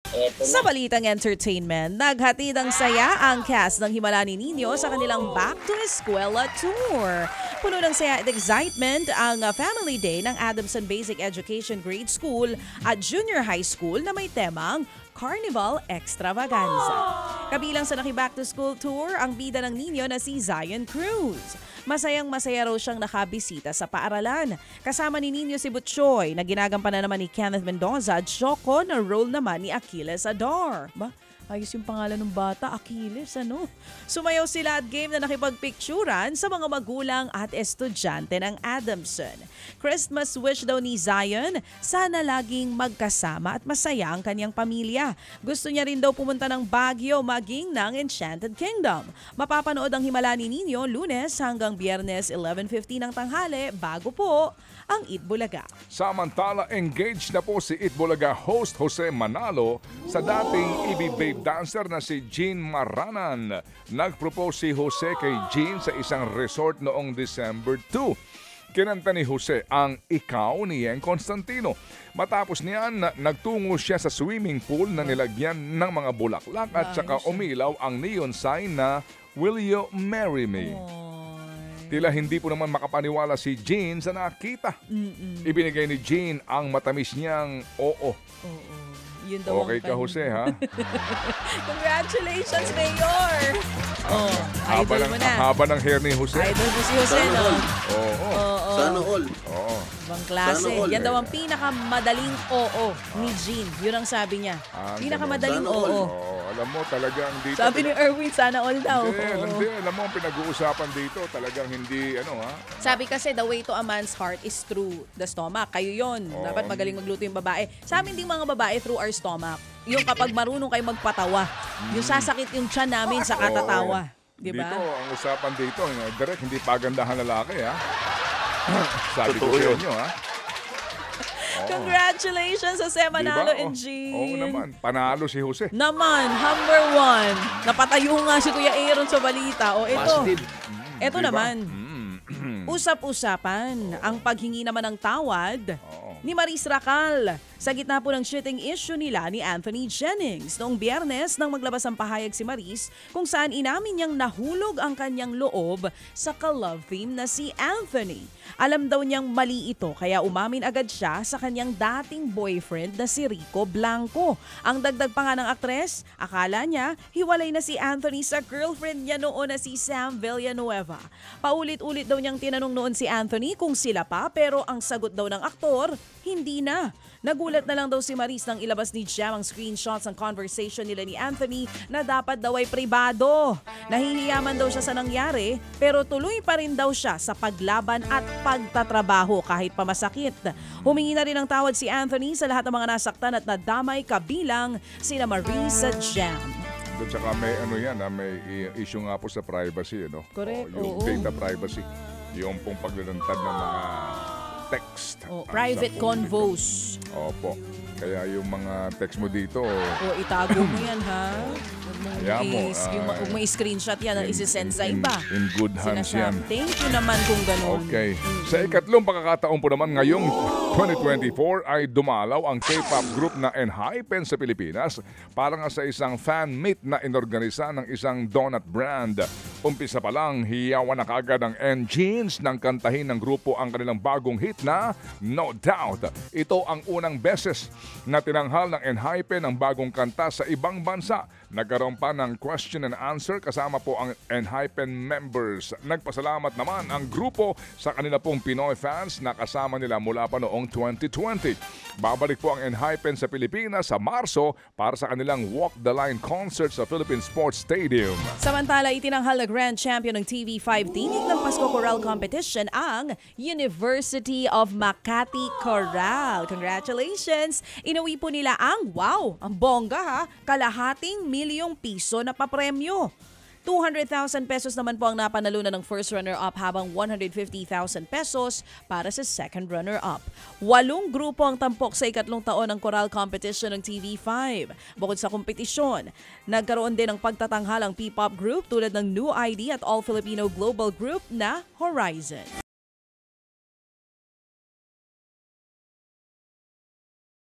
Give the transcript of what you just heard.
Eto Sa na. balitang entertainment, naghatid ang saya ang cast ng Himala ni Nino sa kanilang Back to Eskwela Tour. Puno ng saya at excitement ang Family Day ng Adamson Basic Education Grade School at Junior High School na may temang Carnival Extravaganza. Kabilang sa naki-Back to School Tour ang bida ng Nino na si Zion Cruz. Masayang-masaya raw siyang nakabisita sa paaralan. Kasama ni Nino si Butchoy na ginagampanan naman ni Kenneth Mendoza at Choco na role naman ni Achilles Ador. Ba? Ayos yung pangalan ng bata, Achilles, ano? Sumayaw sila at game na nakipagpicturan sa mga magulang at estudyante ng Adamson. Christmas wish daw ni Zion, sana laging magkasama at masaya ang kanyang pamilya. Gusto niya rin daw pumunta ng Baguio maging ng Enchanted Kingdom. Mapapanood ang Himala ni Nino Lunes hanggang Biyernes 11:50 ng tanghali bago po ang Eat Bulaga. Samantala, engaged na po si Eat Bulaga host Jose Manalo sa dating EB-Babe dancer na si Jean Maranan. Nag-propose si Jose kay Jean sa isang resort noong December 2. Kinanta ni Jose ang Ikaw ni Yeng Constantino. Matapos niyan, nagtungo siya sa swimming pool na nilagyan ng mga bulaklak at saka umilaw ang neon sign na Will You Marry Me? Tila hindi po naman makapaniwala si Jean sa nakita. Ibinigay ni Jean ang matamis niyang oo. Yun daw Okay ka, Jose, ha? Congratulations, Mayor! Oh, idol mo na. Haba ng hair ni Jose. Idol mo si Jose, no? Oo. Sana all. Oo. Ibang klase. Sana all. Yan daw ang pinakamadaling oo ni Jean. Yun ang sabi niya. Pinakamadaling Sana all. oo. Alam mo, talagang dito... Sabi ni Erwin, sana all daw. Hindi. Alam mo, ang pinag-uusapan dito, talagang hindi, ha? Sabi kasi, the way to a man's heart is through the stomach. Kayo yon. Dapat magaling magluto yung babae. Sa amin ding mga babae, through our stomach. Yung kapag marunong kayo magpatawa. Yung sasakit yung tiyan namin sa katatawa. Diba? Dito, ang usapan dito, direct, hindi pagandahan lalaki, ha? Sabi ko Totoo sa yun. inyo, ha? Congratulations, Jose Manalo Diba? and Jean. Oo naman, panalo si Jose. Naman, number 1. Napatayo nga si Kuya Aaron sa balita. O ito. Positive. Ito Diba? naman. Usap-usapan ang paghingi naman ng tawad ni Maris Racal sa gitna po ng shooting issue nila ni Anthony Jennings. Noong Biyernes nang maglabas ang pahayag si Maris kung saan inamin niyang nahulog ang kanyang loob sa ka-love team na si Anthony. Alam daw niyang mali ito kaya umamin agad siya sa kanyang dating boyfriend na si Rico Blanco. Ang dagdag pa nga ng aktres, akala niya hiwalay na si Anthony sa girlfriend niya noon na si Sam Villanueva. Paulit-ulit daw niyang tinanong noon si Anthony kung sila pa pero ang sagot daw ng aktor, hindi na. Nagulat na lang daw si Maris nang ilabas ni Jam ang screenshots ng conversation nila ni Anthony na dapat daw ay pribado. Nahihiyaman daw siya sa nangyari pero tuloy pa rin daw siya sa paglaban at pagtatrabaho kahit pa masakit. Humingi na rin ng tawad si Anthony sa lahat ng mga nasaktan at nadamay kabilang sina Maris at Jam. At saka may may issue nga po sa privacy, Correct, yung oo. data privacy. Yung pong paglalantad ng mga text. Private convos. Opo. Kaya yung mga text mo dito, Itago mo yan, ha? Kaya mo, Huwag mo i-screenshot yan at isi-send sa iba. in good hands yan. Thank you naman kung ganun. Okay. Sa ikatlong pagkakataon po naman ngayong 2024 ay dumalaw ang K-pop group na Enhypen sa Pilipinas para nga sa isang fan meet na inorganisa ng isang donut brand. Umpisa pa lang, hiyawan na kaagad ang NGENS nang kantahin ng grupo ang kanilang bagong hit na No Doubt. Ito ang unang beses na tinanghal ng Enhypen ang bagong kanta sa ibang bansa. Nagkaroon pa ng question and answer kasama po ang Enhypen members. Nagpasalamat naman ang grupo sa kanila pong Pinoy fans na kasama nila mula pa noong 2020. Babalik po ang Enhypen sa Pilipinas sa Marso para sa kanilang Walk the Line concert sa Philippine Sports Stadium. Samantala, itinanghal na Grand Champion ng TV5 Tinig ng Pasko Choral Competition ang University of Makati Choral. Congratulations! Inuwi po nila ang, ang bongga ha, kalahating milyong piso na papremyo. 200,000 pesos naman po ang napanalunan ng first runner-up habang 150,000 pesos para sa second runner-up. 8 grupo ang tampok sa ikatlong taon ng choral competition ng TV5. Bukod sa kompetisyon, nagkaroon din ng pagtatanghalang P-pop group tulad ng New ID at All Filipino Global Group na Horizon.